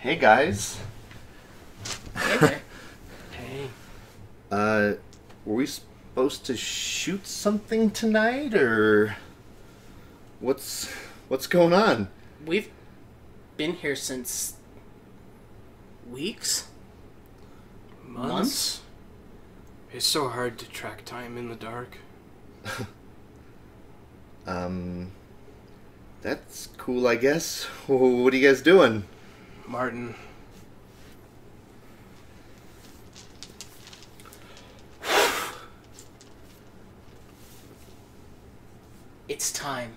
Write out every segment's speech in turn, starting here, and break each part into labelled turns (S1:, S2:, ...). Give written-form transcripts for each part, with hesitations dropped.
S1: Hey guys.
S2: Hey there.
S1: Hey. Were we supposed to shoot something tonight, or what's going on?
S2: We've been here since weeks? Months?
S3: It's so hard to track time in the dark.
S1: That's cool, I guess. What are you guys doing?
S3: Martin.
S2: It's time.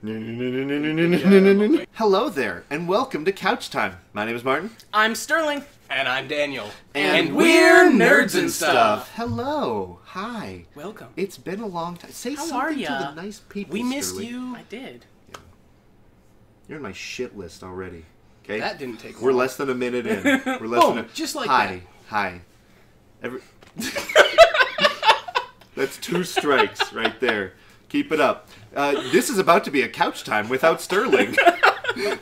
S1: Hello there, and welcome to Couch Time. My name is Martin.
S2: I'm Sterling.
S3: And I'm Daniel.
S1: And
S3: we're Nerds and Stuff.
S1: Hello. Hi.
S3: Welcome.
S1: It's been a long time. Say
S2: How
S1: something
S2: are
S1: to
S2: ya?
S1: the nice people,
S3: We missed
S1: Sterling.
S3: you.
S2: I did.
S1: You're in my shit list already. Okay?
S3: That didn't take long.
S1: We're less than a minute in. We're less
S3: Boom,
S1: than a...
S3: just like
S1: Hi. Hi. That's 2 strikes right there. Keep it up. This is about to be a couch time without Sterling.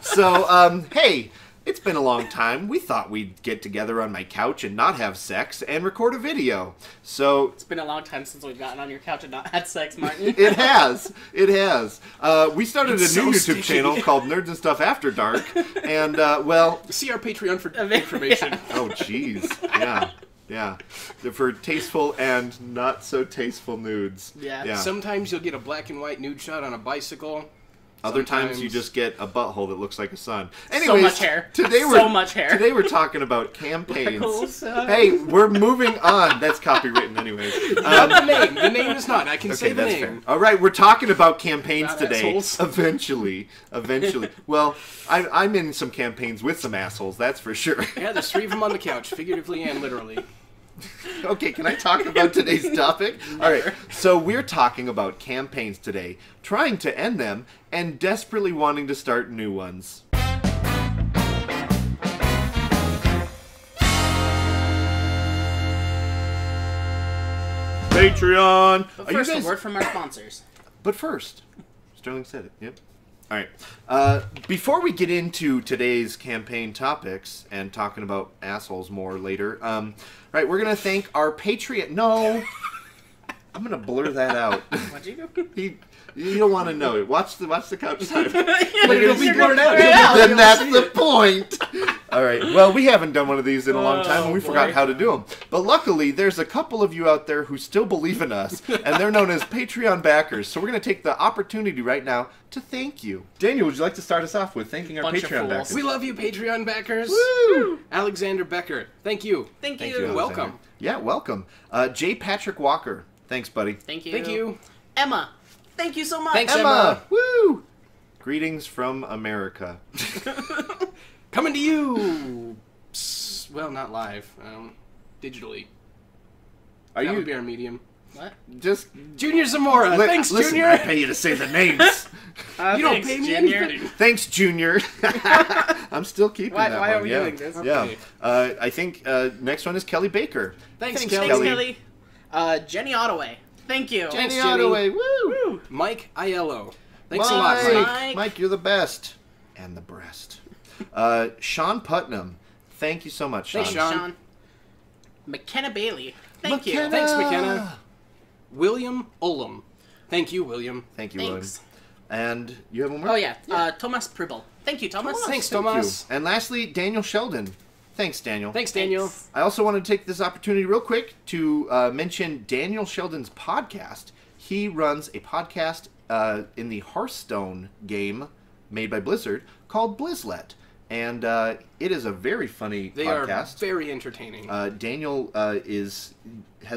S1: So, hey, it's been a long time. We thought we'd get together on my couch and not have sex and record a video. So...
S2: It's been a long time since we've gotten on your couch and not had sex, Martin.
S1: It has. It has. We started
S3: It's
S1: a new
S3: so
S1: YouTube
S3: sticky.
S1: channel called Nerds and Stuff After Dark. And, well...
S3: See our Patreon for information.
S1: Oh, jeez. Yeah. Yeah. For tasteful and not so tasteful nudes.
S2: Yeah.
S3: Sometimes you'll get a black and white nude shot on a bicycle.
S1: Other times
S3: Sometimes-
S1: you just get a butthole that looks like a sun. Anyways,
S2: much hair.
S1: Today
S2: So much hair.
S1: Today we're talking about campaigns.
S2: Freckles.
S1: Hey, we're moving on. That's copywritten anyways.
S3: Not the name. The name is not. I can say
S1: Okay,
S3: the
S1: that's
S3: name.
S1: fair. All right, we're talking about campaigns
S3: Not
S1: today.
S3: assholes.
S1: Eventually. Well, I'm in some campaigns with some assholes, that's for sure.
S3: Yeah, there's 3 of them on the couch, figuratively and literally.
S1: Okay, can I talk about today's topic? All right, so we're talking about campaigns today, trying to end them, and desperately wanting to start new ones. Patreon!
S2: But
S1: Are you
S2: first,
S1: guys...
S2: a word from our sponsors.
S1: But first, Sterling said it, yep. All right. Before we get into today's campaign topics and talking about assholes more later, right, we're going to thank our Patreon... No! I'm going to blur that out.
S2: What'd you do?
S1: You don't want to know it. Watch the couch time.
S3: But it'll be blurred out.
S1: Then that's the point. All right. Well, we haven't done one of these in a long time, and we
S2: boy.
S1: forgot how to do them. But luckily, there's a couple of you out there who still believe in us, and they're known as Patreon backers. So we're going to take the opportunity right now to thank you. Daniel, would you like to start us off with thanking our
S2: Bunch of
S1: Patreon
S2: fools.
S1: backers?
S3: We love you, Patreon backers.
S1: Woo!
S3: Alexander Becker. Thank you.
S2: Thank you.
S1: Thank you,
S3: Welcome.
S1: Alexander. Yeah, welcome. J. Patrick Walker. Thanks, buddy.
S2: Thank you.
S3: Thank you.
S2: Emma. Thank you so much.
S3: Thanks,
S1: Emma. Woo! Greetings from America.
S3: Coming to you. Well, not live. Digitally.
S1: Are
S3: That would
S1: you
S3: be our medium.
S2: What?
S1: just...
S3: Junior Zamora. Thanks,
S1: listen,
S3: Junior.
S1: I pay you to say the names.
S3: You don't
S2: Thanks,
S3: pay me
S2: Junior.
S3: anything.
S1: Thanks, Junior. I'm still keeping
S2: Why
S1: that
S2: are
S1: one.
S2: we
S1: Yeah.
S2: doing this?
S1: Yeah.
S3: Okay.
S1: I think next one is Kelly Baker.
S3: Thanks,
S1: Thanks,
S3: Kelly.
S2: Thanks,
S1: Kelly.
S2: Kelly. Jenny Ottaway. Thank you.
S3: Thanks,
S1: Jenny
S3: Jenny.
S1: Ottaway. Woo!
S3: Mike Aiello. Thanks a lot,
S1: Mike.
S3: Mike.
S2: Mike.
S1: You're the best. And the breast. Sean Putnam. Thank you so much, Sean.
S3: Thanks,
S2: Thanks,
S3: Sean.
S2: Sean. McKenna Bailey. Thank
S1: McKenna.
S2: you.
S3: Thanks, McKenna. William Ullum. Thank you, William.
S1: Thank you,
S2: Thanks.
S1: William. And you have one more?
S2: Oh, yeah. Thomas Pribble. Thank you, Thomas.
S3: Thanks,
S1: Thank
S3: Thomas.
S1: you. And lastly, Daniel Sheldon. Thanks, Daniel.
S3: Thanks, Daniel.
S2: Thanks.
S1: I also want to take this opportunity real quick to mention Daniel Sheldon's podcast. He runs a podcast in the Hearthstone game made by Blizzard called Blizzlet. And it is a very funny
S3: They are
S1: podcast.
S3: very entertaining.
S1: Daniel has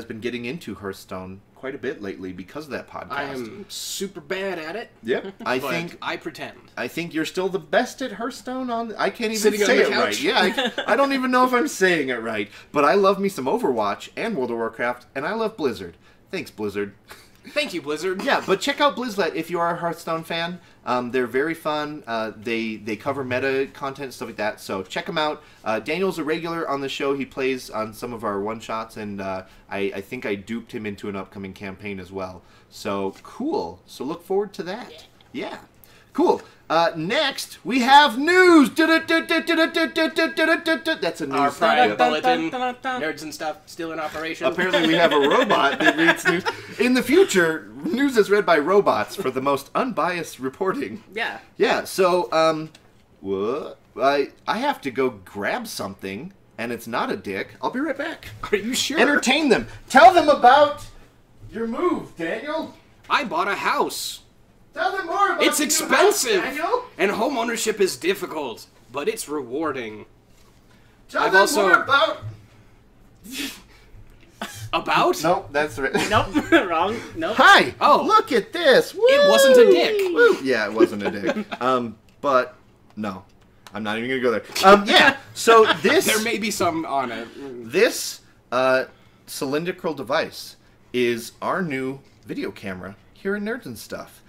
S1: been getting into Hearthstone quite a bit lately because of that podcast.
S3: I am super bad at it.
S1: Yep. I
S3: but
S1: think
S3: I pretend.
S1: you're still the best at Hearthstone. I can't even
S3: Sitting on
S1: say
S3: the
S1: it
S3: couch?
S1: right. Yeah, I don't even know if I'm saying it right. But I love me some Overwatch and World of Warcraft, and I love Blizzard. Thanks, Blizzard.
S3: Thank you, Blizzard.
S1: Yeah, but check out Blizzlet if you are a Hearthstone fan. They're very fun. They cover meta content, stuff like that. So check them out. Daniel's a regular on the show. He plays on some of our one-shots, and I think I duped him into an upcoming campaign as well. So cool. So look forward to that. Yeah. Cool. Next, we have news. That's a
S3: Our
S1: news.
S3: private bulletin, nerds and stuff, still in operation.
S1: Apparently, we have a robot that reads news. In the future, news is read by robots for the most unbiased reporting.
S2: Yeah.
S1: Yeah. So, what? I have to go grab something, and it's not a dick. I'll be right back.
S3: Are you sure?
S1: Entertain them. Tell them about your move, Daniel.
S3: I bought a house.
S1: Tell them more about
S3: It's
S1: your
S3: expensive,
S1: house, Daniel.
S3: and home ownership is difficult, but it's rewarding.
S1: Tell
S3: I've
S1: them
S3: also-
S1: more about...
S3: About?
S1: Nope, that's right.
S2: Nope. Wrong. Nope.
S1: Hi!
S3: Oh.
S1: Look at this! Woo!
S3: It wasn't a dick.
S1: Woo! Yeah, it wasn't a dick. But, no. I'm not even gonna go there. Yeah, so this...
S3: There may be some on it.
S1: This cylindrical device is our new video camera here in Nerds and Stuff.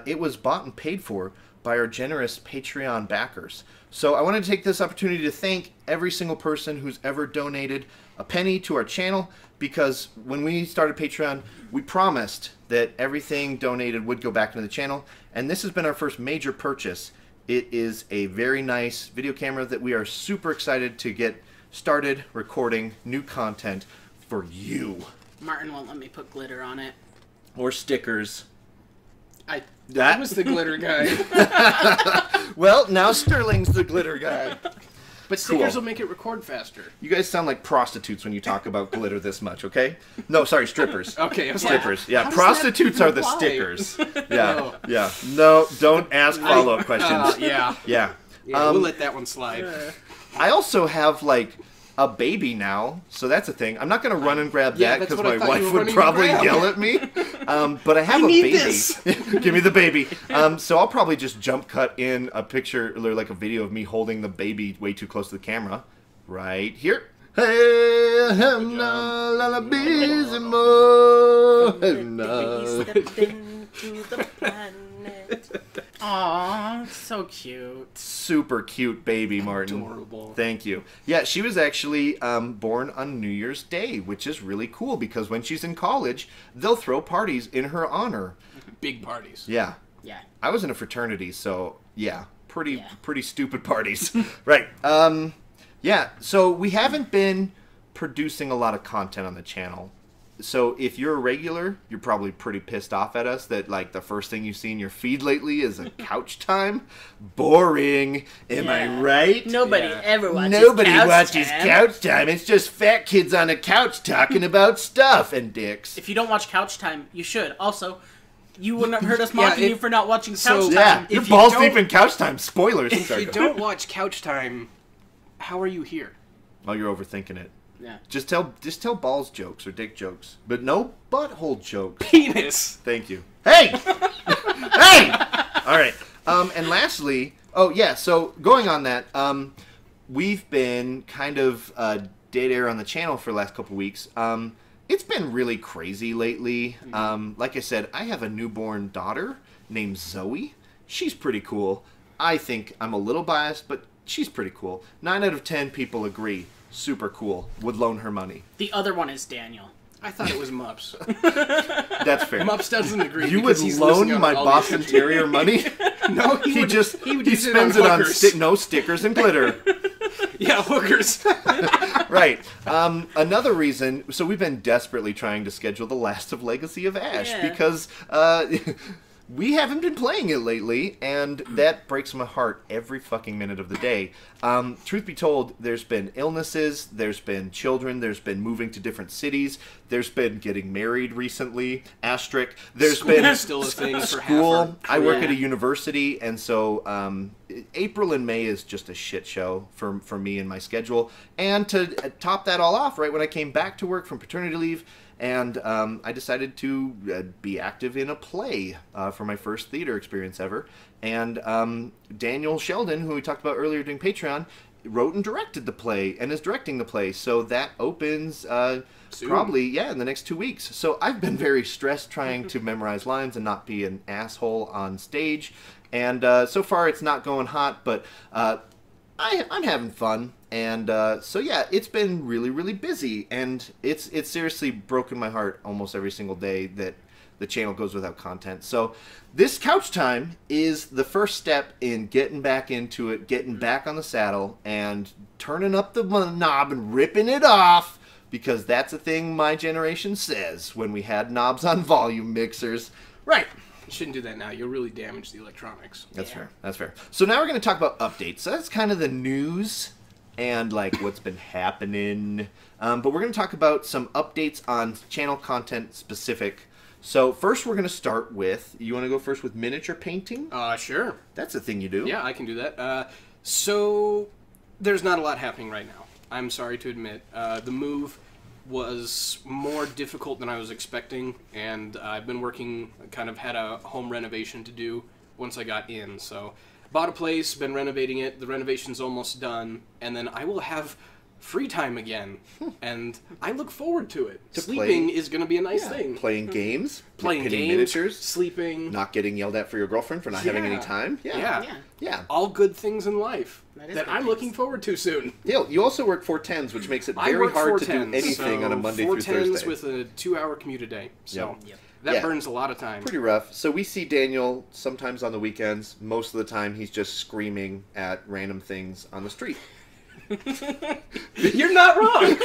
S1: It was bought and paid for by our generous Patreon backers. So I wanted to take this opportunity to thank every single person who's ever donated a penny to our channel, because when we started Patreon, we promised that everything donated would go back into the channel, and this has been our first major purchase. It is a very nice video camera that we are super excited to get started recording new content for you.
S2: Martin won't let me put glitter on it.
S1: Or stickers.
S3: I
S1: That
S3: was the glitter guy.
S1: Well, now Sterling's the glitter guy.
S3: But stickers
S1: Cool.
S3: will make it record faster.
S1: You guys sound like prostitutes when you talk about glitter this much, okay? No, sorry, strippers.
S3: Okay, I was like,
S1: Strippers. Yeah,
S3: how does
S1: prostitutes
S3: that
S1: are the
S3: apply?
S1: stickers. Yeah,
S3: Oh.
S1: yeah. No, don't ask follow-up questions.
S3: Yeah.
S1: Yeah.
S3: Yeah, we'll let that one slide.
S1: I also have, like, a baby now, so that's a thing. I'm not going to run and grab
S3: Yeah,
S1: that
S3: that's
S1: because
S3: what I
S1: my
S3: thought you
S1: wife
S3: were
S1: would
S3: running to
S1: probably
S3: grab.
S1: yell at me. But I have a
S3: need
S1: baby.
S3: this.
S1: Give me the baby. So I'll probably just jump cut in a picture or like a video of me holding the baby way too close to the camera. Right here. Hey, hem, na, la, la, bees and more.
S2: Aww, so cute.
S1: Super cute baby, Martin.
S3: Adorable.
S1: Thank you. Yeah, she was actually born on New Year's Day, which is really cool because when she's in college, they'll throw parties in her honor.
S3: Big parties.
S1: Yeah.
S2: Yeah.
S1: I was in a fraternity, so yeah, pretty
S2: Yeah.
S1: pretty stupid parties. Right. Yeah, so we haven't been producing a lot of content on the channel. So if you're a regular, you're probably pretty pissed off at us that like the first thing you see in your feed lately is a couch time. Boring. Am I
S2: Yeah.
S1: right?
S2: Nobody
S3: Yeah.
S2: ever watches
S1: Nobody
S2: Couch
S1: watches
S2: Time.
S1: couch time. It's just fat kids on a couch talking about stuff and dicks.
S2: If you don't watch Couch Time, you should. Also, you wouldn't have heard us
S3: Yeah,
S2: mocking you for not watching Couch
S3: so-
S2: Time.
S1: Yeah, you're
S3: If you
S1: balls
S3: don't-
S1: deep in couch time. Spoilers.
S3: If
S1: Sorry,
S3: you
S1: go.
S3: don't watch Couch Time, how are you here?
S1: Oh, you're overthinking it.
S2: Yeah.
S1: Just tell balls jokes or dick jokes, but no butthole jokes.
S3: Penis.
S1: Thank you. Hey, hey. All right. And lastly, oh yeah. So going on that, we've been kind of dead air on the channel for the last couple weeks. It's been really crazy lately. Like I said, I have a newborn daughter named Zoe. She's pretty cool. I think I'm a little biased, but she's pretty cool. 9 out of 10 people agree. Super cool. Would loan her money.
S2: The other one is Daniel.
S3: I thought it was Mups.
S1: That's fair.
S3: Mups doesn't agree.
S1: You would
S3: because he's listening
S1: loan
S3: on
S1: my
S3: all
S1: Boston
S3: these-
S1: Terrier money?
S3: No,
S1: He
S3: would use
S1: spends
S3: it
S1: it on
S3: hookers.
S1: no stickers and glitter.
S3: Yeah, hookers.
S1: Right. Another reason. So we've been desperately trying to schedule the last of Legacy of Ash
S2: Yeah.
S1: because we haven't been playing it lately, and that breaks my heart every fucking minute of the day. Truth be told, there's been illnesses, there's been children, there's been moving to different cities, there's been getting married recently, asterisk. There's
S3: School
S1: been
S3: is still a thing for half
S1: school.
S3: our
S1: I work
S2: career.
S1: at a university, and so April and May is just a shit show for me and my schedule. And to top that all off, right when I came back to work from paternity leave, and I decided to be active in a play for my first theater experience ever. And Daniel Sheldon, who we talked about earlier doing Patreon, wrote and directed the play and is directing the play. So that opens
S3: Soon.
S1: probably, yeah, in the next 2 weeks. So I've been very stressed trying to memorize lines and not be an asshole on stage. And so far it's not going hot, but I'm having fun. And so yeah, it's been really, really busy, and it's seriously broken my heart almost every single day that the channel goes without content. So this couch time is the first step in getting back into it, getting back on the saddle, and turning up the knob and ripping it off, because that's a thing my generation says when we had knobs on volume mixers. Right.
S3: You shouldn't do that now. You'll really damage the electronics.
S1: That's fair. That's fair. So now we're going to talk about updates. So that's kind of the news and like what's been happening. But we're going to talk about some updates on channel content specific. So first we're going to start with, you want to go first with miniature painting?
S3: Sure.
S1: That's a thing you do.
S3: Yeah, I can do that. So there's not a lot happening right now. I'm sorry to admit. The move was more difficult than I was expecting, and I've been working, kind of had a home renovation to do once I got in. So bought a place, been renovating it, the renovation's almost done, and then I will have free time again, and I look forward to it. Sleeping is going to be a nice thing.
S1: Playing games,
S3: playing
S1: painting
S3: games,
S1: miniatures,
S3: sleeping,
S1: not getting yelled at for your girlfriend for not having any time. Yeah.
S3: All good things in life that I'm
S2: things.
S3: looking forward to soon.
S1: Yeah, you also work 410s, which makes it very hard to do anything on a Monday through Thursday.
S3: 410s with a 2-hour commute a day. So that burns a lot of time.
S1: Pretty rough. So we see Daniel sometimes on the weekends. Most of the time, he's just screaming at random things on the street.
S3: You're not wrong.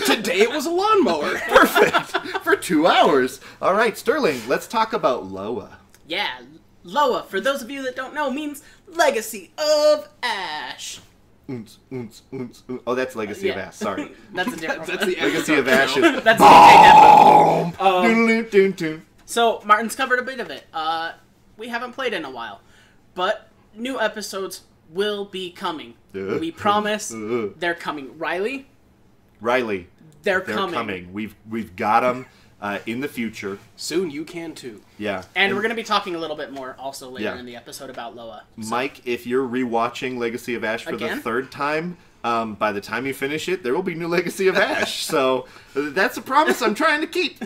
S3: Today it was a lawnmower.
S1: Perfect. For 2 hours. All right, Sterling, let's talk about Loa.
S2: Yeah, Loa, for those of you that don't know, means Legacy of Ash.
S1: Oh, that's Legacy of Ash. Sorry.
S2: That's a different
S3: That's
S2: one.
S3: the
S1: Legacy of Ash is...
S2: That's the DJ Death. So, Martin's covered a bit of it. We haven't played in a while. But new episodes will be coming. We promise they're coming. Riley? They're coming.
S1: We've got them in the future.
S3: Soon you can too.
S1: Yeah.
S2: And we're going to be talking a little bit more also later
S1: Yeah.
S2: in the episode about Loa. So,
S1: Mike, if you're rewatching Legacy of Ash for the third time, by the time you finish it, there will be new Legacy of Ash. So that's a promise I'm trying to keep.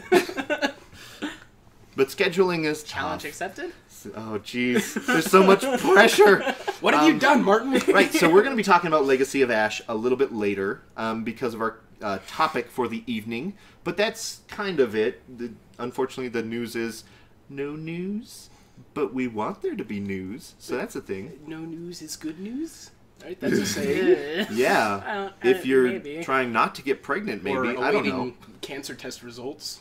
S1: But scheduling is
S2: challenge
S1: tough.
S2: accepted?
S1: Oh, jeez. There's so much pressure.
S3: What have you done, Martin?
S1: Right, so we're going to be talking about Legacy of Ash a little bit later because of our topic for the evening. But that's kind of it. Unfortunately, the news is no news, but we want there to be news. So that's a thing.
S3: No news is good news? Right, that's a saying.
S1: Yeah. If you're
S2: maybe.
S1: trying not to get pregnant, maybe.
S3: Or
S1: I don't know.
S3: awaiting cancer test results.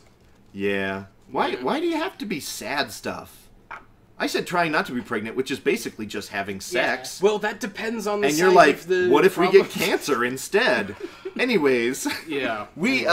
S1: Yeah. Why do you have to be sad stuff? I said trying not to be pregnant, which is basically just having sex.
S3: Well, that depends on the
S1: And
S3: size
S1: you're like,
S3: of the
S1: what if we
S3: problem.
S1: get cancer instead? Anyways.
S3: Yeah.
S1: We,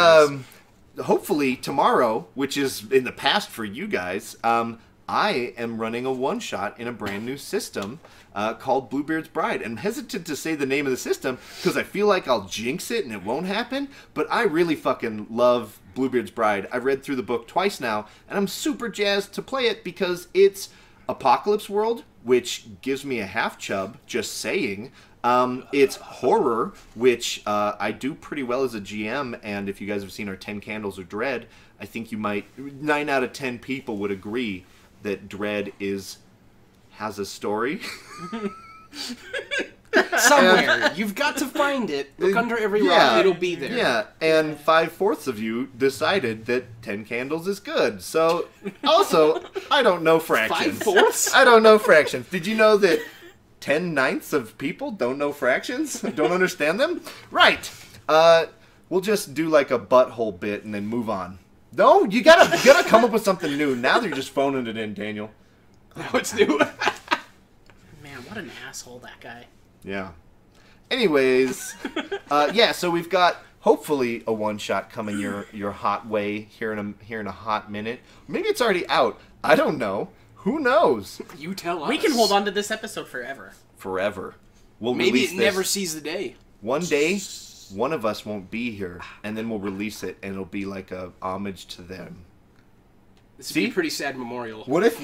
S1: hopefully tomorrow, which is in the past for you guys, I am running a one-shot in a brand new system called Bluebeard's Bride. I'm hesitant to say the name of the system because I feel like I'll jinx it and it won't happen, but I really fucking love Bluebeard's Bride. I've read through the book twice now, and I'm super jazzed to play it because it's Apocalypse World, which gives me a half-chub, just saying. It's horror, which I do pretty well as a GM, and if you guys have seen our 10 Candles of Dread, I think you might, 9 out of 10 people would agree that Dread has a story.
S3: Somewhere. You've got to find it. Look under every rock. It'll be there.
S1: Yeah, and 5/4 of you decided that 10 Candles is good. So, also, I don't know fractions.
S3: 5/4?
S1: I don't know fractions. Did you know that 10/9 of people don't know fractions? Don't understand them? Right. We'll just do like a butthole bit and then move on. No, you gotta come up with something new. Now they're just phoning it in, Daniel.
S3: Now it's new.
S2: Man, what an asshole that guy.
S1: Yeah. Anyways, so we've got hopefully a one-shot coming your hot way here in a hot minute. Maybe it's already out. I don't know. Who knows?
S3: You tell us.
S2: We can hold on to this episode forever.
S1: Forever. We'll
S3: Maybe
S1: release
S3: it
S1: this.
S3: never sees the day.
S1: One day, one of us won't be here, and then we'll release it, and it'll be like a homage to them.
S3: This would be a pretty sad memorial.
S1: What if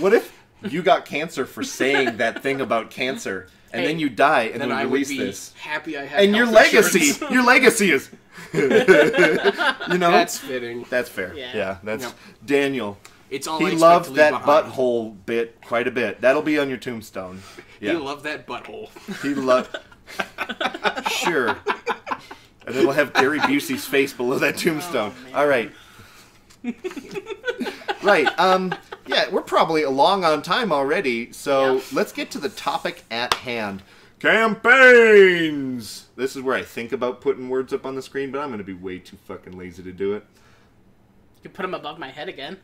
S1: you got cancer for saying that thing about cancer, and then you die, and then we release this?
S3: Happy I have
S1: And your
S3: health
S1: legacy,
S3: insurance.
S1: your legacy is, you know,
S3: That's fitting.
S1: that's fair.
S2: Yeah.
S1: That's
S3: Yep.
S1: Daniel.
S3: It's all I
S1: He
S3: expect
S1: loved
S3: to leave
S1: that
S3: behind.
S1: butthole bit quite a bit. That'll be on your tombstone.
S3: He
S1: Yeah,
S3: loved that butthole.
S1: he loved. Sure. And then we'll have Gary Busey's face below that tombstone.
S2: Oh, man.
S1: All right. Right. Yeah, we're probably long on time already, so let's get to the topic at hand. Campaigns! This is where I think about putting words up on the screen, but I'm going to be way too fucking lazy to do it.
S2: You put them above my head again.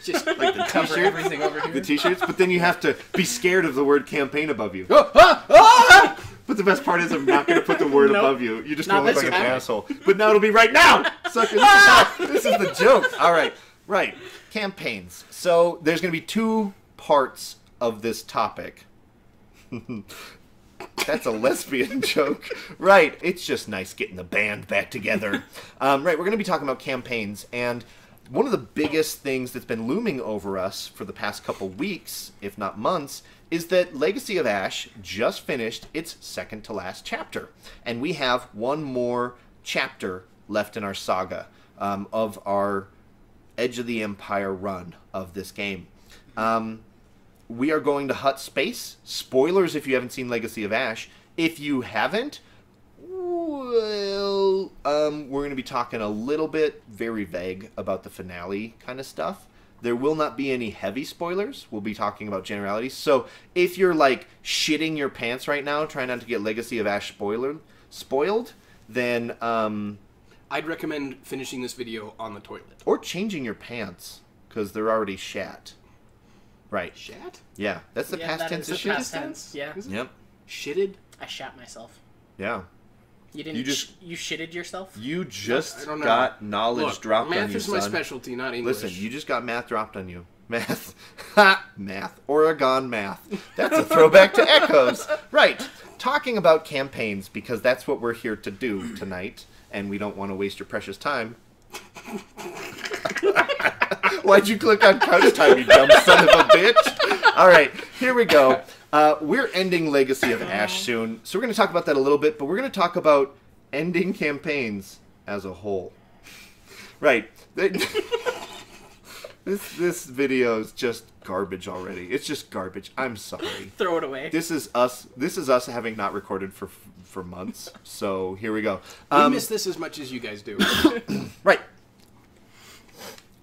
S3: Just like the
S2: Cover everything over here.
S1: The t-shirts, but then you have to be scared of the word campaign above you. But the best part is I'm not going to put the word above you. You're just going to look like an asshole. But now it'll be right now! Sucker, this is the joke. All right. Right. Campaigns. So there's going to be 2 parts of this topic. That's a lesbian joke. Right. It's just nice getting the band back together. Right. We're going to be talking about campaigns. And one of the biggest things that's been looming over us for the past couple weeks, if not months, is that Legacy of Ash just finished its second to last chapter. And we have one more chapter left in our saga of our Edge of the Empire run of this game. We are going to Hut Space. Spoilers if you haven't seen Legacy of Ash. If you haven't, well, we're going to be talking a little bit, very vague, about the finale kind of stuff. There will not be any heavy spoilers. We'll be talking about generalities. So if you're like shitting your pants right now, trying not to get Legacy of Ash spoiled, then
S3: I'd recommend finishing this video on the toilet.
S1: Or changing your pants, because they're already shat. Right.
S3: Shat?
S1: Yeah, that's the past tense of shit.
S2: Past tense. Yeah.
S1: Yep.
S3: Shitted?
S2: I shat myself.
S1: Yeah.
S2: You didn't. You shitted yourself.
S1: You just got knowledge dropped on you,
S3: math is my specialty, not English.
S1: Listen, you just got math dropped on you. Math. Math. Oregon math. That's a throwback to Echoes. Right. Talking about campaigns, because that's what we're here to do tonight, and we don't want to waste your precious time. Why'd you click on couch time, you dumb son of a bitch? All right, here we go. We're ending Legacy of Ash soon, so we're going to talk about that a little bit, but we're going to talk about ending campaigns as a whole. Right. This video is just garbage already. It's just garbage. I'm sorry.
S2: Throw it away.
S1: This is us having not recorded for months. So here we go.
S3: We miss this as much as you guys do.
S1: Right.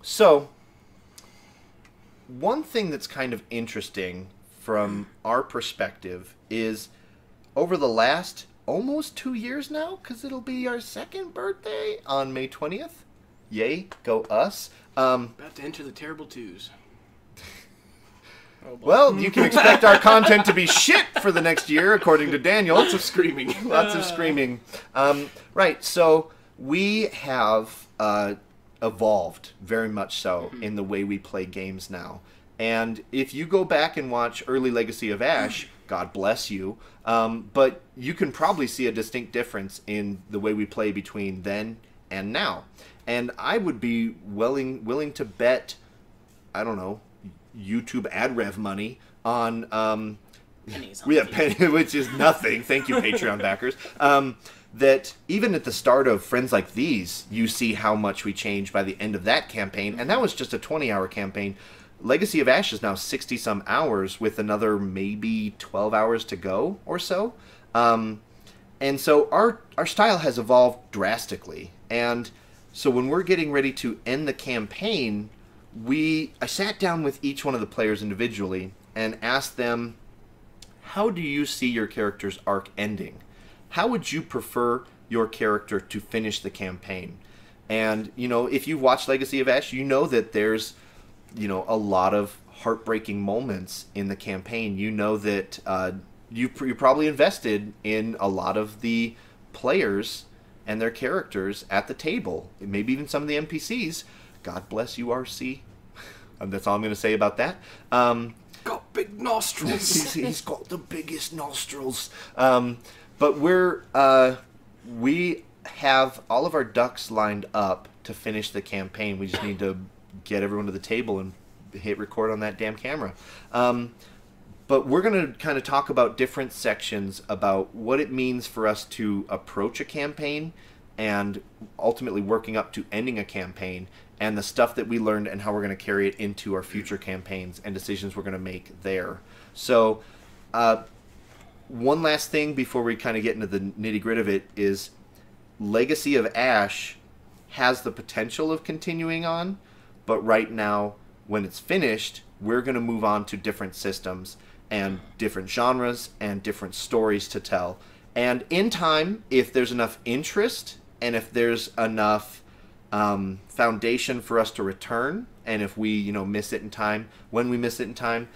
S1: So one thing that's kind of interesting from our perspective is over the last almost 2 years now, because it'll be our second birthday on May 20th. Yay, go us.
S3: About to enter the terrible twos.
S1: Oh, well, you can expect our content to be shit for the next year, according to Daniel.
S3: Lots of screaming.
S1: Lots of screaming. Right, so we have evolved very much so in the way we play games now. And if you go back and watch early Legacy of Ash, God bless you, but you can probably see a distinct difference in the way we play between then and now. And I would be willing to bet, I don't know, YouTube ad rev money on which is nothing. Thank you, Patreon backers. That even at the start of Friends Like These, you see how much we changed by the end of that campaign, and that was just a 20-hour campaign. Legacy of Ash is now 60-some hours with another maybe 12 hours to go or so. And so our style has evolved drastically. And so when we're getting ready to end the campaign, I sat down with each one of the players individually and asked them, how do you see your character's arc ending? How would you prefer your character to finish the campaign? And, you know, if you've watched Legacy of Ash, you know that there's, you know, a lot of heartbreaking moments in the campaign. You know that you probably invested in a lot of the players and their characters at the table. Maybe even some of the NPCs. God bless you, RC. That's all I'm going to say about that.
S3: Got big nostrils.
S1: He's got the biggest nostrils. But we have all of our ducks lined up to finish the campaign. We just need to get everyone to the table and hit record on that damn camera. But we're going to kind of talk about different sections about what it means for us to approach a campaign and ultimately working up to ending a campaign, and the stuff that we learned and how we're going to carry it into our future campaigns and decisions we're going to make there. So one last thing before we kind of get into the nitty-gritty of it is Legacy of Ash has the potential of continuing on, but right now when it's finished, we're going to move on to different systems and different genres and different stories to tell. And in time, if there's enough interest and if there's enough foundation for us to return, and if we miss it in time, when we miss it in time,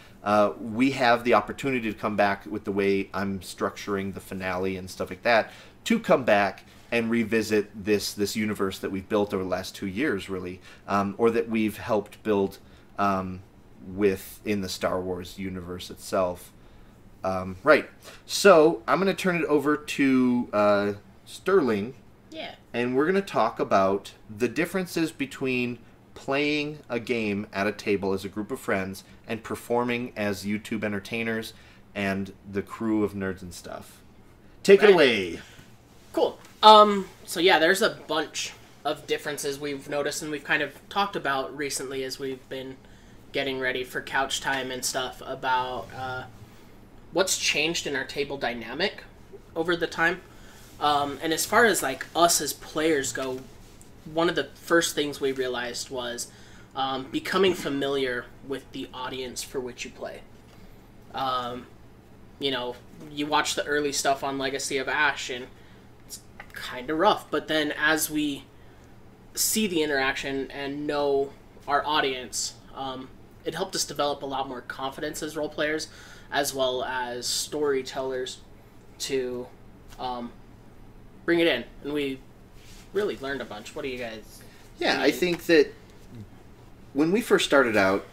S1: we have the opportunity to come back with the way I'm structuring the finale and stuff like that, to come back and revisit this universe that we've built over the last 2 years, really, or that we've helped build within the Star Wars universe itself. Right. So I'm going to turn it over to Sterling.
S2: Yeah.
S1: And we're going to talk about the differences between playing a game at a table as a group of friends and performing as YouTube entertainers and the crew of nerds and stuff. Take it away.
S2: Cool. So yeah, there's a bunch of differences we've noticed and we've kind of talked about recently as we've been getting ready for couch time and stuff about what's changed in our table dynamic over the time. And as far as like us as players go, one of the first things we realized was becoming familiar with the audience for which you play. You watch the early stuff on Legacy of Ash and it's kind of rough, but then as we see the interaction and know our audience, it helped us develop a lot more confidence as role players as well as storytellers to bring it in, and we really learned a bunch. What do you guys
S1: Yeah, I think that when we first started out,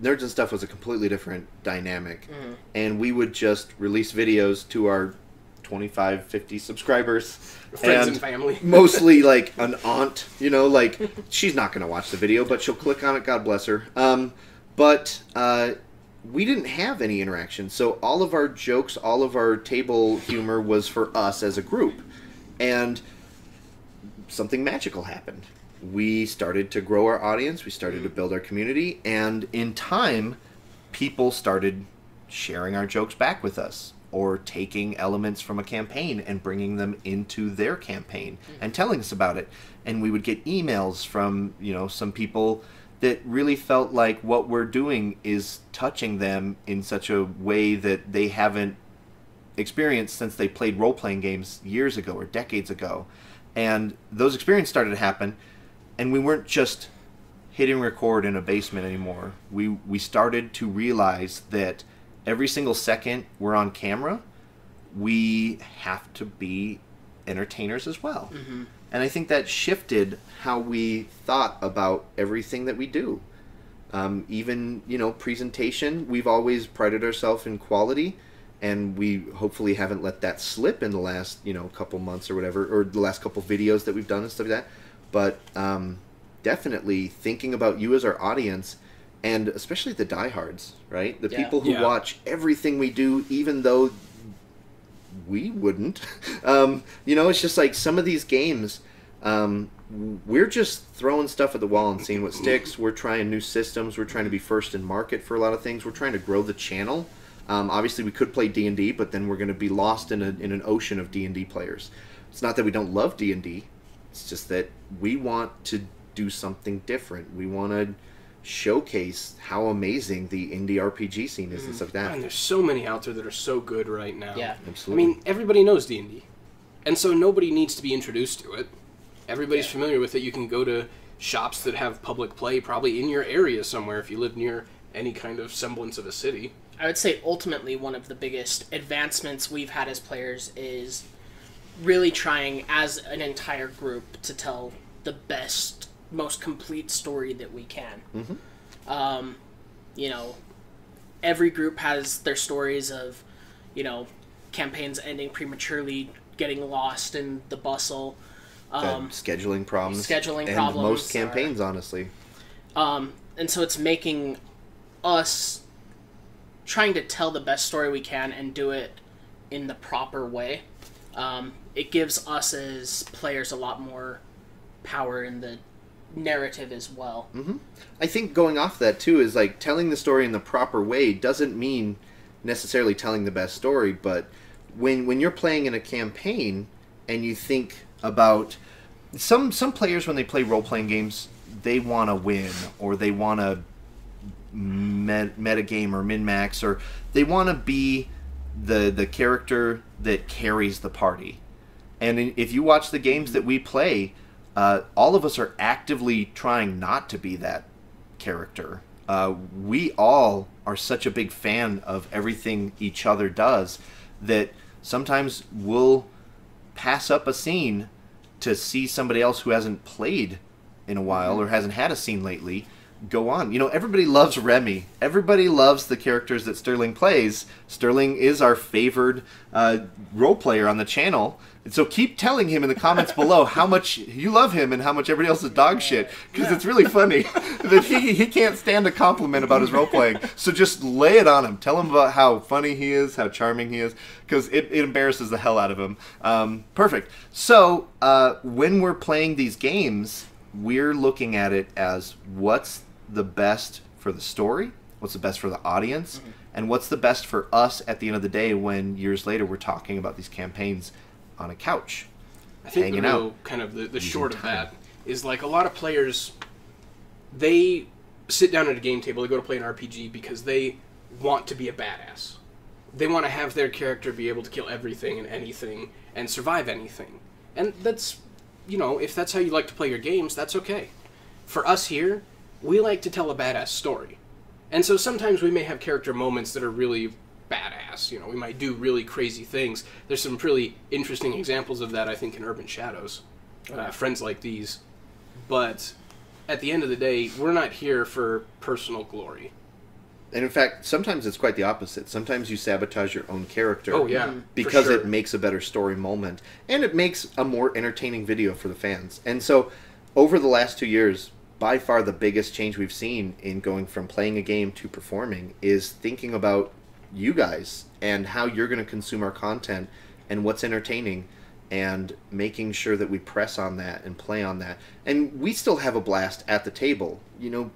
S1: Nerds and Stuff was a completely different dynamic, and we would just release videos to our 25, 50 subscribers.
S3: Friends and family.
S1: Mostly like an aunt, like she's not going to watch the video, but she'll click on it, God bless her. But we didn't have any interaction, so all of our jokes, all of our table humor was for us as a group. And something magical happened. We started to grow our audience, we started to build our community, and in time, people started sharing our jokes back with us, or taking elements from a campaign and bringing them into their campaign and telling us about it. And we would get emails from, some people that really felt like what we're doing is touching them in such a way that they haven't experienced since they played role-playing games years ago or decades ago. And those experiences started to happen, and we weren't just hitting record in a basement anymore. We started to realize that every single second we're on camera, we have to be entertainers as well. Mm-hmm. And I think that shifted how we thought about everything that we do. Even, presentation, we've always prided ourselves in quality, and we hopefully haven't let that slip in the last, couple months or whatever, or the last couple videos that we've done and stuff like that. But definitely thinking about you as our audience, and especially the diehards, right? The people who watch everything we do, even though we wouldn't. It's just like some of these games, we're just throwing stuff at the wall and seeing what sticks. We're trying new systems. We're trying to be first in market for a lot of things. We're trying to grow the channel. Obviously, we could play D&D, but then we're going to be lost in an ocean of D&D players. It's not that we don't love D&D. It's just that we want to do something different. We want to showcase how amazing the indie RPG scene is and stuff like that.
S3: And there's so many out there that are so good right now.
S2: Yeah,
S1: absolutely.
S3: I mean, everybody knows D&D, and so nobody needs to be introduced to it. Everybody's familiar with it. You can go to shops that have public play, probably in your area somewhere if you live near any kind of semblance of a city.
S2: I would say ultimately one of the biggest advancements we've had as players is really trying as an entire group to tell the best, most complete story that we can. Mm-hmm. Every group has their stories of, campaigns ending prematurely, getting lost in the bustle.
S1: Scheduling problems.
S2: And
S1: most campaigns, honestly.
S2: And so it's making us trying to tell the best story we can and do it in the proper way. It gives us as players a lot more power in the narrative as well.
S1: Mm-hmm. I think going off that too is like telling the story in the proper way doesn't mean necessarily telling the best story, but when you're playing in a campaign and you think about some players when they play role-playing games, they want to win or they want to metagame or min-max, or they want to be the character that carries the party. And if you watch the games that we play, all of us are actively trying not to be that character. We all are such a big fan of everything each other does that sometimes we'll pass up a scene to see somebody else who hasn't played in a while or hasn't had a scene lately go on. You know, everybody loves Remy. Everybody loves the characters that Sterling plays. Sterling is our favored role player on the channel. And so keep telling him in the comments below how much you love him and how much everybody else is dog shit, because it's really funny that he can't stand a compliment about his role playing. So just lay it on him. Tell him about how funny he is, how charming he is, because it embarrasses the hell out of him. Perfect. So when we're playing these games, we're looking at it as what's the best for the story, what's the best for the audience, and what's the best for us at the end of the day when years later we're talking about these campaigns on a couch,
S3: I think
S1: hanging
S3: the real,
S1: out.
S3: kind of the short of that is, like, a lot of players, they sit down at a game table, they go to play an RPG because they want to be a badass. They want to have their character be able to kill everything and anything and survive anything. And that's, you know, if that's how you like to play your games, that's okay. For us here, we like to tell a badass story. And so sometimes we may have character moments that are really badass. You know, we might do really crazy things. There's some really interesting examples of that, I think, in Urban Shadows. Friends Like These. But at the end of the day, we're not here for personal glory.
S1: And in fact, sometimes it's quite the opposite. Sometimes you sabotage your own character.
S3: Oh, yeah.
S1: Because
S3: for sure.
S1: it makes a better story moment. And it makes a more entertaining video for the fans. And so, over the last 2 years, by far the biggest change we've seen in going from playing a game to performing is thinking about you guys and how you're going to consume our content and what's entertaining, and making sure that we press on that and play on that. And we still have a blast at the table. You know,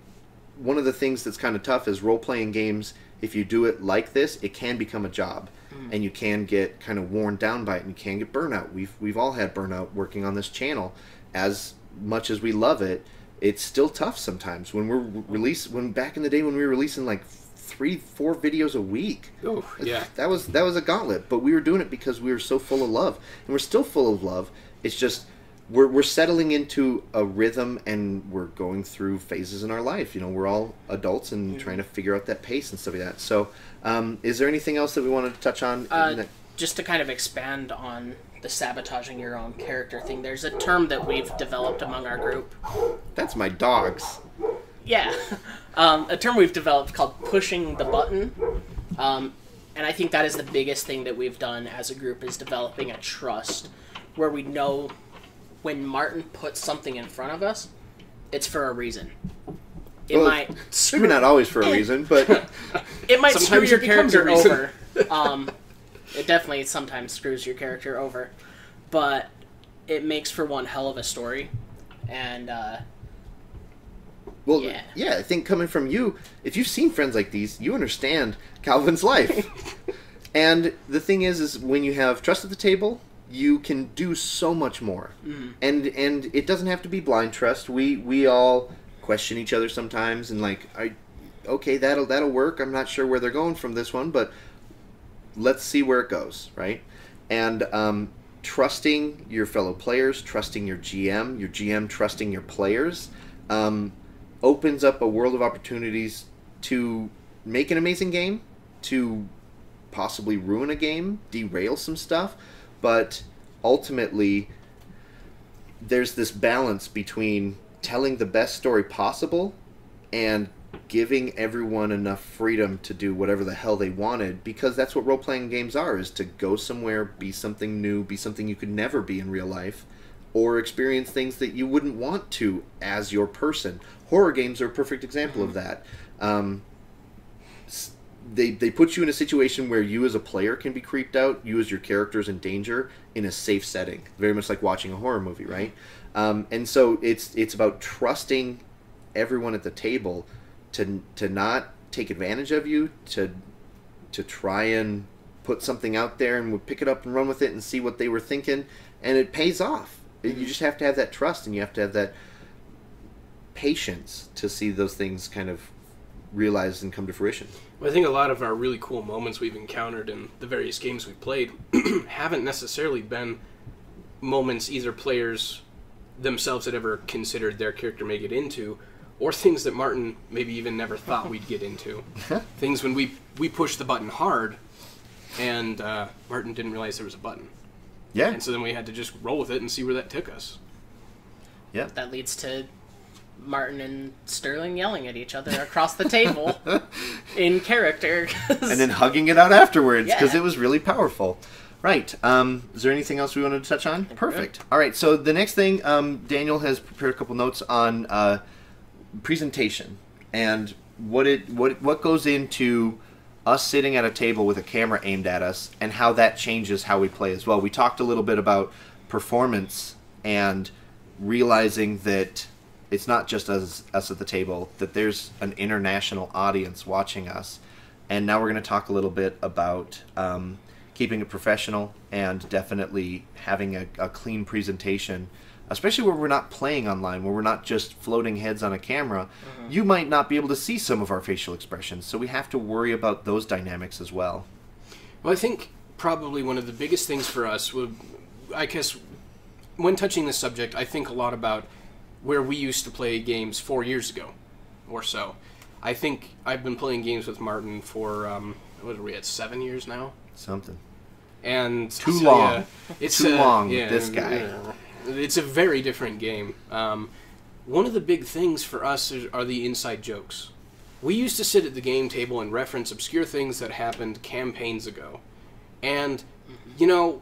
S1: one of the things that's kind of tough is role-playing games, if you do it like this, it can become a job. And you can get kind of worn down by it, and you can get burnout. We've all had burnout working on this channel. As much as we love it, it's still tough sometimes. When back in the day when we were releasing like 3-4 videos a week.
S3: Oh, yeah.
S1: That was a gauntlet, but we were doing it because we were so full of love. And we're still full of love. It's just we're settling into a rhythm, and we're going through phases in our life. You know, we're all adults and trying to figure out that pace and stuff like that. So, is there anything else that we wanted to touch on?
S2: Just to kind of expand on the sabotaging your own character thing, there's a term that we've developed among our group.
S1: That's my dogs.
S2: Yeah. A term we've developed called pushing the button. And I think that is the biggest thing that we've done as a group, is developing a trust where we know when Martin puts something in front of us, it's for a reason. It might
S1: maybe not always for a reason, but
S2: it might screw
S3: Sometimes
S2: your
S3: it becomes a
S2: character
S3: reason.
S2: over. It definitely sometimes screws your character over, but it makes for one hell of a story. And
S1: well, yeah, I think coming from you, if you've seen Friends Like These, you understand Calvin's life. And the thing is when you have trust at the table, you can do so much more. And it doesn't have to be blind trust. We all question each other sometimes, and like, okay, that'll work. I'm not sure where they're going from this one, but let's see where it goes, right? And trusting your fellow players, trusting your GM trusting your players, opens up a world of opportunities to make an amazing game, to possibly ruin a game, derail some stuff, but ultimately there's this balance between telling the best story possible and giving everyone enough freedom to do whatever the hell they wanted, because that's what role-playing games are, is to go somewhere, be something new, be something you could never be in real life, or experience things that you wouldn't want to as your person. Horror games are a perfect example of that. They put you in a situation where you as a player can be creeped out, you as your character is in danger, in a safe setting. Very much like watching a horror movie, right? And so it's about trusting everyone at the table to not take advantage of you, to try and put something out there, and we'll pick it up and run with it and see what they were thinking, and it pays off. You just have to have that trust, and you have to have that patience to see those things kind of realize and come to fruition.
S3: Well, I think a lot of our really cool moments we've encountered in the various games we've played haven't necessarily been moments either players themselves had ever considered their character may get into, or things that Martin maybe even never thought we'd get into. Things when we pushed the button hard, and Martin didn't realize there was a button.
S1: Yeah.
S3: And so then we had to just roll with it and see where that took us.
S1: Yeah.
S2: That leads to Martin and Sterling yelling at each other across the table in character.
S1: And then hugging it out afterwards, because
S2: Yeah.
S1: it was really powerful. Right. Is there anything else we wanted to touch on? Perfect. All right. So the next thing, Daniel has prepared a couple notes on presentation and what goes into us sitting at a table with a camera aimed at us and how that changes how we play as well. We talked a little bit about performance and realizing that it's not just us at the table, that there's an international audience watching us. And now we're going to talk a little bit about keeping it professional and definitely having a clean presentation, especially where we're not playing online, where we're not just floating heads on a camera. You might not be able to see some of our facial expressions, so we have to worry about those dynamics as well.
S3: Well, I think probably one of the biggest things for us would, I guess, when touching this subject, I think a lot about where we used to play games 4 years ago or so. I think I've been playing games with Martin for, what are we at, 7 years now?
S1: Something.
S3: And
S1: Too
S3: so,
S1: long.
S3: Yeah, it's
S1: Too long
S3: yeah,
S1: with this guy.
S3: It's a very different game. One of the big things for us are the inside jokes. We used to sit at the game table and reference obscure things that happened campaigns ago. And, you know,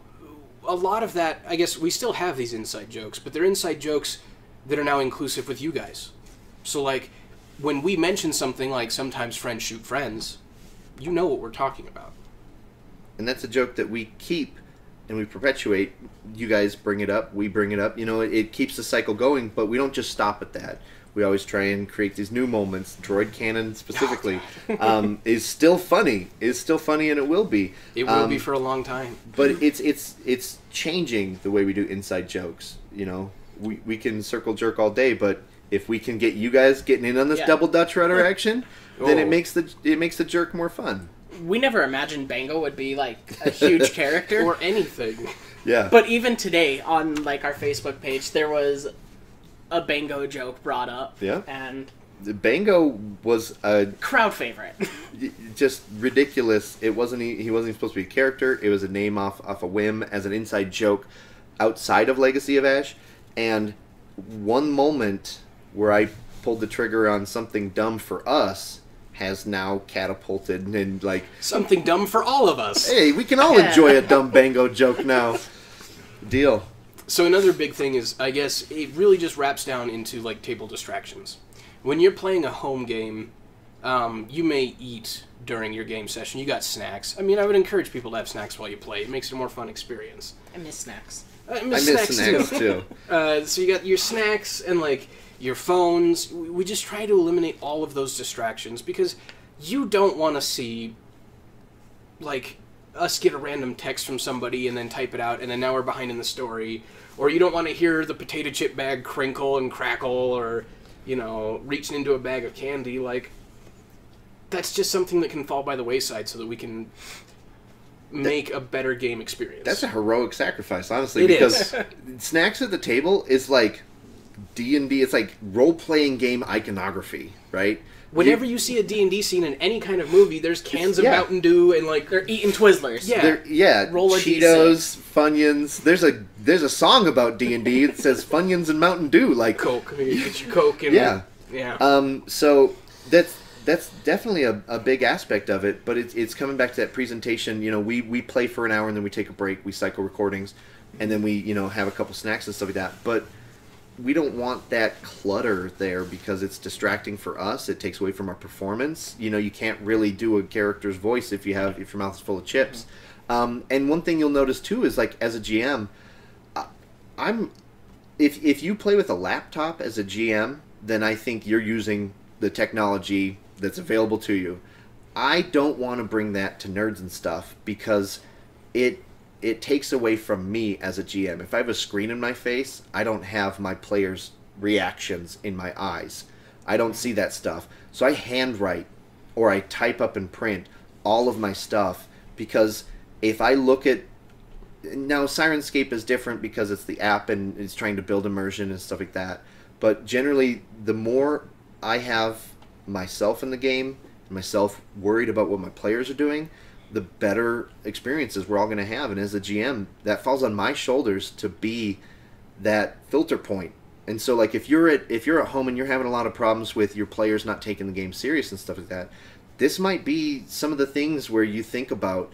S3: a lot of that, I guess we still have these inside jokes, but they're inside jokes that are now inclusive with you guys. So, like, when we mention something like sometimes friends shoot friends, you know what we're talking about.
S1: And that's a joke that we keep and we perpetuate. You guys bring it up, we bring it up. You know, it keeps the cycle going, but we don't just stop at that. We always try and create these new moments. Droid Cannon specifically is still funny. And it will be.
S3: It will be for a long time.
S1: But it's changing the way we do inside jokes. You know, we can circle jerk all day, but if we can get you guys getting in on this double Dutch rudder action, then it makes the jerk more fun.
S2: We never imagined Bango would be like a huge character
S3: Or anything.
S1: Yeah.
S2: But even today on like our Facebook page, there was a Bango joke brought up.
S1: Yeah.
S2: And
S1: Bango was a
S2: crowd favorite.
S1: just ridiculous. He wasn't even supposed to be a character. It was a name off a whim as an inside joke outside of Legacy of Ash. And one moment where I pulled the trigger on something dumb for us has now catapulted and like
S3: Something dumb for all of us.
S1: hey, we can all enjoy a dumb Bango joke now. Deal.
S3: So another big thing is, I guess, it really just wraps down into, like, table distractions. When you're playing a home game, you may eat during your game session. You got snacks. I mean, I would encourage people to have snacks while you play. It makes it a more fun experience.
S2: I miss snacks.
S3: I miss snacks too. So you got your snacks and, like, your phones. We just try to eliminate all of those distractions because you don't want to see, like, us get a random text from somebody and then type it out and then now we're behind in the story. Or you don't want to hear the potato chip bag crinkle and crackle or, you know, reaching into a bag of candy. Like, that's just something that can fall by the wayside so that we can make a better game experience.
S1: That's a heroic sacrifice, honestly,
S3: It
S1: because
S3: is.
S1: snacks at the table is like D&D. It's like role-playing game iconography, right?
S3: Whenever you see a D&D scene in any kind of movie, there's cans of
S1: yeah.
S3: Mountain Dew and, like,
S2: They're eating Twizzlers.
S3: Yeah.
S2: Roll a
S1: Cheetos, Funyuns. There's a song about D&D. It says Funyuns and Mountain Dew. Like
S3: Coke. You get your Coke and...
S1: Yeah.
S3: Yeah.
S1: So that's definitely a big aspect of it, but it's coming back to that presentation. You know, we play for an hour and then we take a break. We cycle recordings, and then we, you know, have a couple snacks and stuff like that. But we don't want that clutter there because it's distracting for us. It takes away from our performance. You know, you can't really do a character's voice if your mouth is full of chips. And one thing you'll notice too is, like, as a GM, if you play with a laptop as a GM, then I think you're using the technology that's available to you. I don't want to bring that to nerds and stuff because it takes away from me as a GM. If I have a screen in my face, I don't have my players' reactions in my eyes. I don't see that stuff. So I handwrite or I type up and print all of my stuff, because if I look at... Now, Sirenscape is different because it's the app and it's trying to build immersion and stuff like that. But generally, the more I have myself in the game, myself worried about what my players are doing, the better experiences we're all going to have. And as a GM, that falls on my shoulders to be that filter point. And so, like, if you're at home and you're having a lot of problems with your players not taking the game serious and stuff like that, this might be some of the things where you think about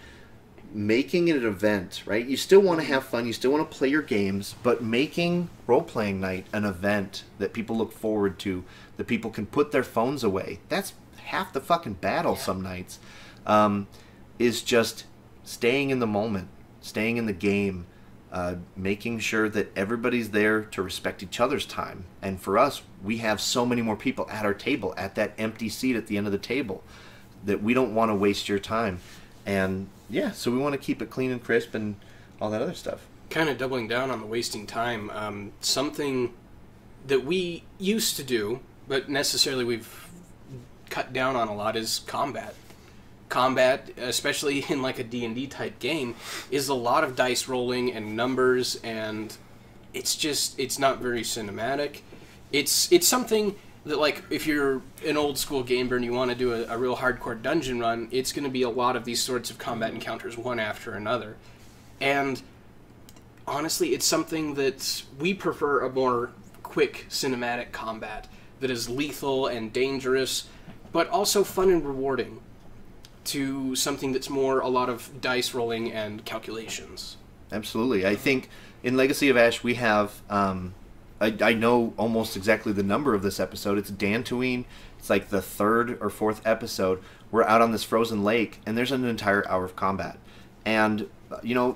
S1: making it an event, right? You still want to have fun, you still want to play your games, but making role-playing night an event that people look forward to, that people can put their phones away. That's half the fucking battle some nights. Is just staying in the moment, staying in the game, making sure that everybody's there to respect each other's time. And for us, we have so many more people at our table, at that empty seat at the end of the table, that we don't want to waste your time. And yeah, so we want to keep it clean and crisp and all that other stuff.
S3: Kind of doubling down on the wasting time, something that we used to do, but necessarily we've cut down on a lot, is combat. Combat, especially in like a D&D type game, is a lot of dice rolling and numbers, and it's not very cinematic. It's something that, like, if you're an old school gamer and you want to do a real hardcore dungeon run, it's going to be a lot of these sorts of combat encounters one after another. And honestly, it's something that we prefer, a more quick cinematic combat that is lethal and dangerous, but also fun and rewarding, to something that's more a lot of dice rolling and calculations.
S1: Absolutely. I think in Legacy of Ash we have... I know almost exactly the number of this episode. It's Dantooine. It's like the 3rd or 4th episode. We're out on this frozen lake, and there's an entire hour of combat. And, you know,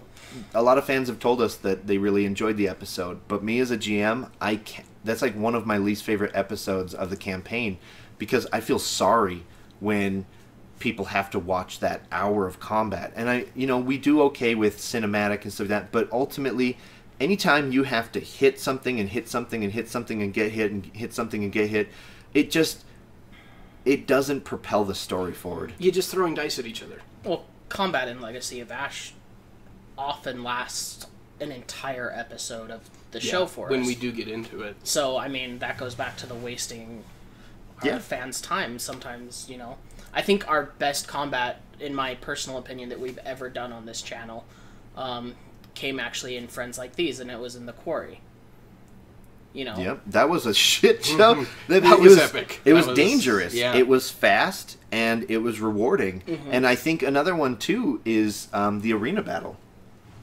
S1: a lot of fans have told us that they really enjoyed the episode. But me as a GM, that's like one of my least favorite episodes of the campaign, because I feel sorry when people have to watch that hour of combat. And we do okay with cinematic and stuff like that, but ultimately... anytime you have to hit something and hit something and hit something and get hit and hit something and get hit, it doesn't propel the story forward.
S3: You're just throwing dice at each other.
S2: Well, combat in Legacy of Ash often lasts an entire episode of the show for us.
S3: When we do get into it.
S2: So, I mean, that goes back to the wasting our fans' time sometimes, you know. I think our best combat, in my personal opinion, that we've ever done on this channel, came actually in Friends Like These, and it was in the Quarry. You know?
S1: Yep, that was a shit show.
S3: That was epic.
S1: It was dangerous.
S3: Yeah.
S1: It was fast, and it was rewarding. Mm-hmm. And I think another one, too, is the arena battle.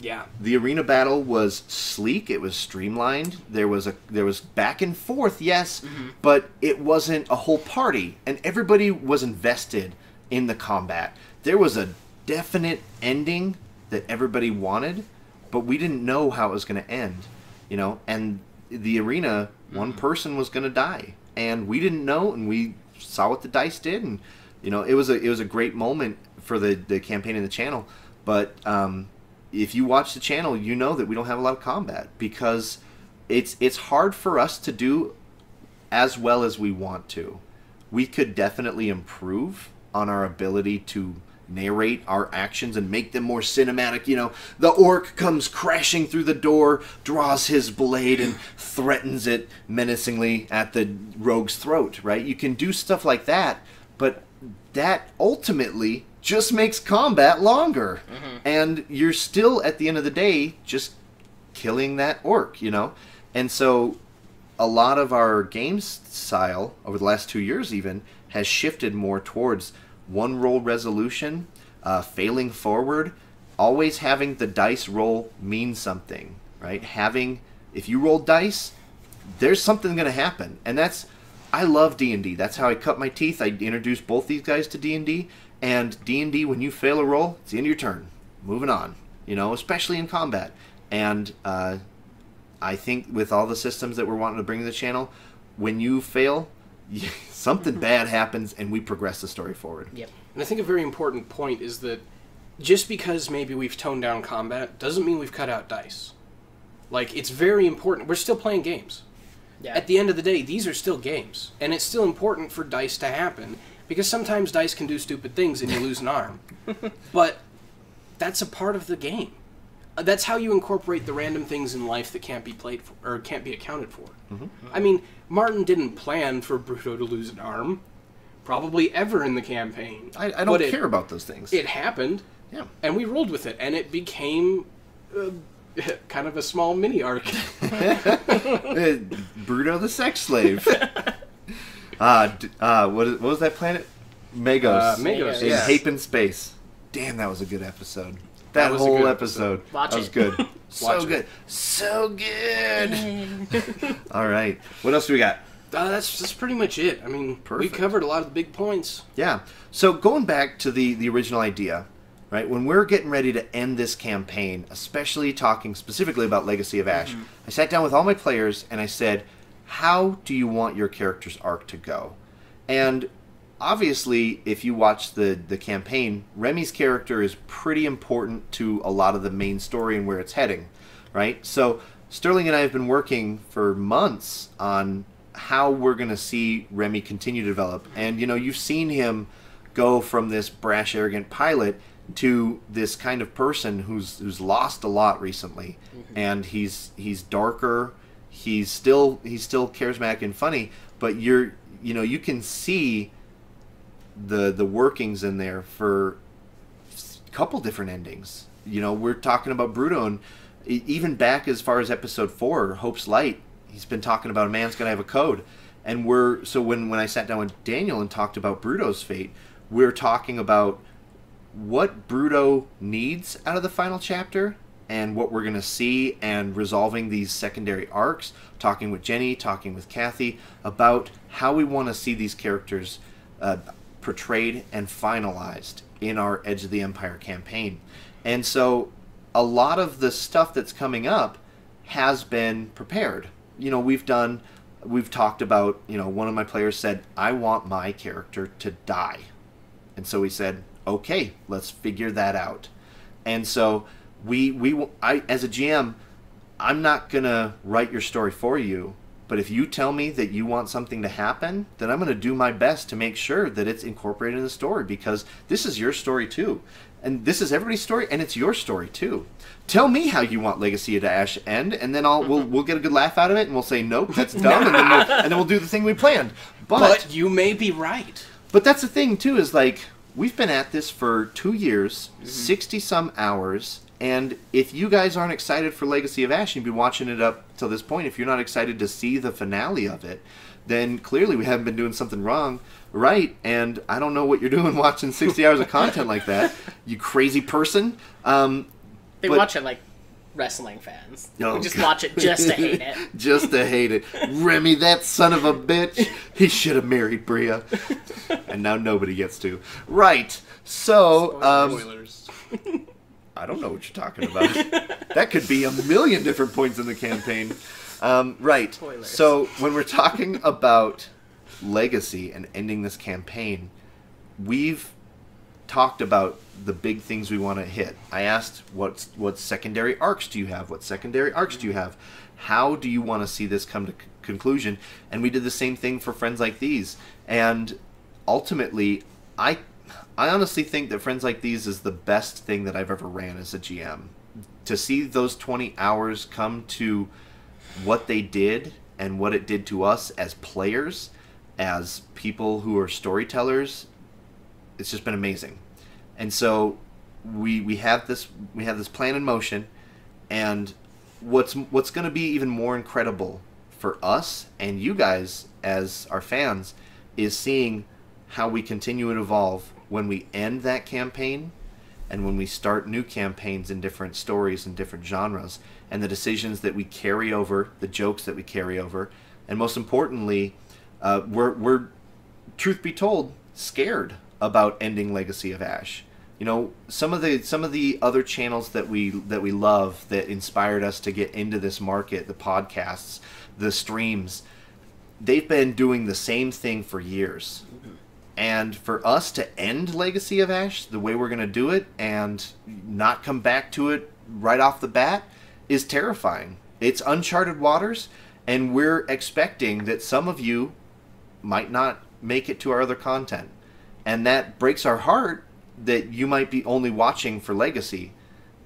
S3: Yeah.
S1: The arena battle was sleek. It was streamlined. There was back and forth, yes, but it wasn't a whole party, and everybody was invested in the combat. There was a definite ending that everybody wanted, but we didn't know how it was going to end, you know. And the arena, one person was going to die, and we didn't know, and we saw what the dice did, and you know, it was a great moment for the campaign and the channel. But if you watch the channel, you know that we don't have a lot of combat, because it's hard for us to do as well as we want to. We could definitely improve on our ability to narrate our actions and make them more cinematic. You know, the orc comes crashing through the door, draws his blade, and threatens it menacingly at the rogue's throat, right? You can do stuff like that, but that ultimately just makes combat longer. And you're still, at the end of the day, just killing that orc, you know? And so a lot of our game style, over the last 2 years even, has shifted more towards one roll resolution, failing forward, always having the dice roll mean something, right? If you roll dice, there's something going to happen. And I love D&D. That's how I cut my teeth. I introduced both these guys to D&D. And D&D, when you fail a roll, it's the end of your turn. Moving on, you know, especially in combat. And I think with all the systems that we're wanting to bring to the channel, when you fail, something bad happens, and we progress the story forward.
S2: Yep.
S3: And I think a very important point is that just because maybe we've toned down combat doesn't mean we've cut out dice. Like, it's very important. We're still playing games. Yeah. At the end of the day, these are still games. And it's still important for dice to happen. Because sometimes dice can do stupid things and you lose an arm. But that's a part of the game. That's how you incorporate the random things in life that can't be played for, or can't be accounted for. Mm-hmm. I mean, Martin didn't plan for Bruto to lose an arm, probably ever in the campaign.
S1: I don't care about those things.
S3: It happened,
S1: yeah,
S3: and we rolled with it, and it became kind of a small mini arc.
S1: Bruto the sex slave. What was that planet?
S3: Magos.
S1: In Hapen Space. Damn, that was a good episode. That was whole episode.
S2: Watch
S1: that
S2: it.
S1: was good. So good. So good. All right. What else do we got?
S3: That's pretty much it. I mean,
S1: Perfect.
S3: we covered a lot of the big points.
S1: Yeah. So going back to the original idea, right? When we're getting ready to end this campaign, especially talking specifically about Legacy of Ash, I sat down with all my players and I said, how do you want your character's arc to go? And obviously, if you watch the campaign, Remy's character is pretty important to a lot of the main story and where it's heading, right? So Sterling and I have been working for months on how we're going to see Remy continue to develop. And, you know, you've seen him go from this brash, arrogant pilot to this kind of person who's lost a lot recently. Mm-hmm. And he's darker, he's still charismatic and funny, but you can see the workings in there for a couple different endings. You know, we're talking about Bruto, and even back as far as episode 4, Hope's Light, he's been talking about a man's gonna have a code. And when I sat down with Daniel and talked about Bruto's fate, we're talking about what Bruto needs out of the final chapter and what we're gonna see, and resolving these secondary arcs, talking with Jenny, talking with Kathy about how we want to see these characters portrayed and finalized in our Edge of the Empire campaign. And so a lot of the stuff that's coming up has been prepared. You know, we've talked about, you know, one of my players said, I want my character to die. And so we said, okay, let's figure that out. And so I as a GM, I'm not going to write your story for you. But if you tell me that you want something to happen, then I'm going to do my best to make sure that it's incorporated in the story, because this is your story too. And this is everybody's story, and it's your story too. Tell me how you want Legacy of Ash to end, and then we'll get a good laugh out of it, and we'll say, nope, that's dumb, and then we'll do the thing we planned.
S3: But you may be right.
S1: But that's the thing too, is like, we've been at this for 2 years, 60-some hours, and if you guys aren't excited for Legacy of Ash, and you've been watching it up till this point, if you're not excited to see the finale of it, then clearly we haven't been doing something right, and I don't know what you're doing watching 60 hours of content like that, you crazy person.
S2: They watch it like wrestling fans.
S1: Oh,
S2: we just watch it just to hate it.
S1: Just to hate it. Remy, that son of a bitch, he should have married Bria. And now nobody gets to. Right, so...
S3: Spoilers.
S1: I don't know what you're talking about. That could be a million different points in the campaign. Right.
S2: Spoilers.
S1: So when we're talking about Legacy and ending this campaign, we've talked about the big things we want to hit. I asked, what secondary arcs do you have? What secondary arcs do you have? How do you want to see this come to conclusion? And we did the same thing for Friends Like These. And ultimately, I honestly think that Friends Like These is the best thing that I've ever ran as a GM. To see those 20 hours come to what they did and what it did to us as players, as people who are storytellers, it's just been amazing. And so we have this plan in motion, and what's going to be even more incredible for us and you guys as our fans is seeing how we continue to evolve when we end that campaign and when we start new campaigns in different stories and different genres, and the decisions that we carry over, the jokes that we carry over, and most importantly, we're truth be told, scared about ending Legacy of Ash. You know, some of the other channels that we love, that inspired us to get into this market, the podcasts, the streams, they've been doing the same thing for years. Mm-hmm. And for us to end Legacy of Ash the way we're going to do it and not come back to it right off the bat is terrifying. It's uncharted waters, and we're expecting that some of you might not make it to our other content. And that breaks our heart that you might be only watching for Legacy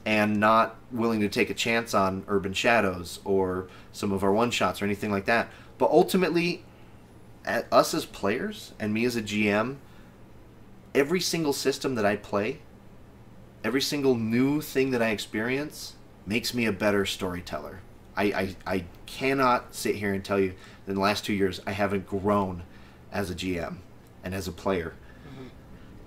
S1: and not willing to take a chance on Urban Shadows or some of our one-shots or anything like that. But ultimately, us as players and me as a GM, every single system that I play, every single new thing that I experience makes me a better storyteller. I cannot sit here and tell you that in the last 2 years I haven't grown as a GM and as a player. Mm-hmm.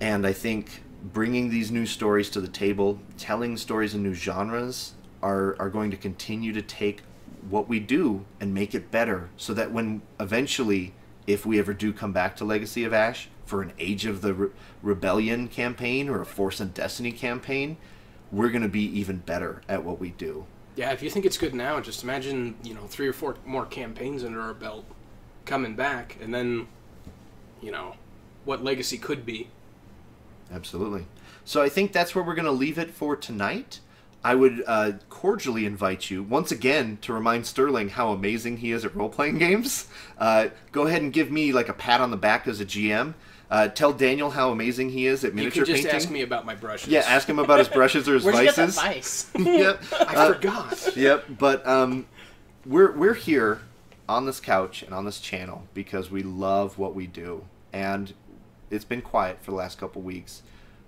S1: And I think bringing these new stories to the table, telling stories in new genres are going to continue to take what we do and make it better, so that when eventually, if we ever do come back to Legacy of Ash for an Age of the Rebellion campaign or a Force and Destiny campaign, we're going to be even better at what we do.
S3: Yeah, if you think it's good now, just imagine, 3 or 4 more campaigns under our belt coming back, and then, what Legacy could be.
S1: Absolutely. So I think that's where we're going to leave it for tonight. I would cordially invite you, once again, to remind Sterling how amazing he is at role-playing games. Go ahead and give me like a pat on the back as a GM. Tell Daniel how amazing he is at miniature painting.
S3: You can just ask me about my brushes.
S1: Yeah, ask him about his brushes or his
S2: Where'd
S1: vices.
S2: You get that vice?
S1: Yep.
S3: I forgot.
S1: Yep, but we're here on this couch and on this channel because we love what we do. And it's been quiet for the last couple weeks,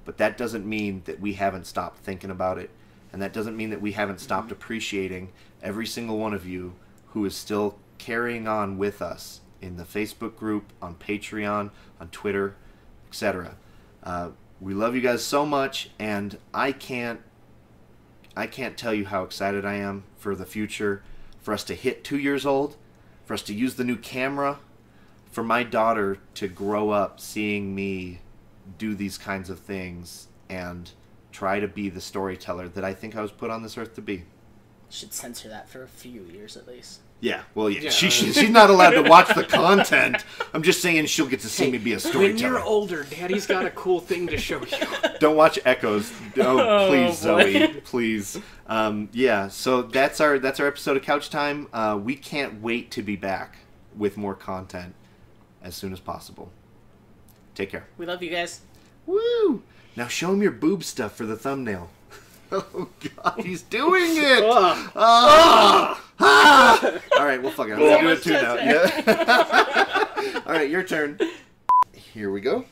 S1: but that doesn't mean that we haven't stopped thinking about it, and that doesn't mean that we haven't stopped appreciating every single one of you who is still carrying on with us in the Facebook group, on Patreon, on Twitter, etc. We love you guys so much, and I can't tell you how excited I am for the future, for us to hit 2 years old, for us to use the new camera, for my daughter to grow up seeing me do these kinds of things and try to be the storyteller that I think I was put on this earth to be.
S2: Should censor that for a few years at least.
S1: Yeah, well, yeah. She's not allowed to watch the content. I'm just saying she'll get to see me be a storyteller.
S3: When you're older, Daddy's got a cool thing to show you.
S1: Don't watch Echoes. Oh, please, Zoe, please. Yeah, so that's our episode of Couch Time. We can't wait to be back with more content as soon as possible. Take care.
S2: We love you guys.
S1: Woo! Now show him your boob stuff for the thumbnail. Oh, God, he's doing it! All right, well, fuck it. I'm going to do it too now. Yeah. All right, your turn. Here we go.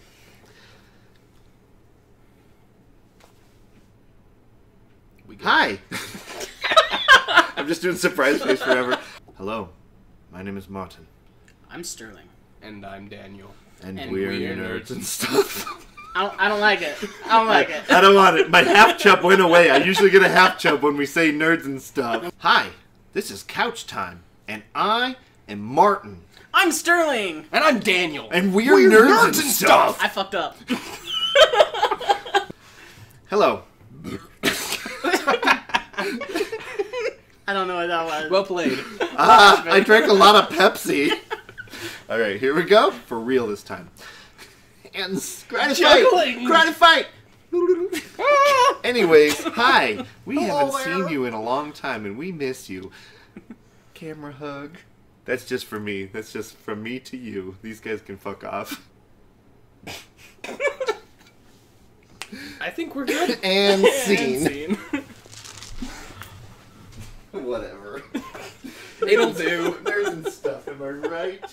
S1: Hi! I'm just doing surprise face forever. Hello, my name is Martin.
S2: I'm Sterling.
S3: And I'm Daniel.
S1: And we're nerds and stuff.
S2: I don't like it. I don't like it.
S1: I don't want it. My half chub went away. I usually get a half chub when we say nerds and stuff. Hi, this is Couch Time, and I am Martin.
S2: I'm Sterling.
S3: And I'm Daniel.
S1: And we're nerds and stuff.
S2: I fucked up.
S1: Hello.
S2: I don't know what that was.
S3: Well played.
S1: I drank a lot of Pepsi. All right, here we go. For real this time. And gratify. Anyways, hi. We haven't seen you in a long time, and we miss you. Camera hug. That's just for me. That's just from me to you. These guys can fuck off.
S3: I think we're good.
S1: And scene. Whatever.
S3: It'll do.
S1: Nerds and stuff, am I right?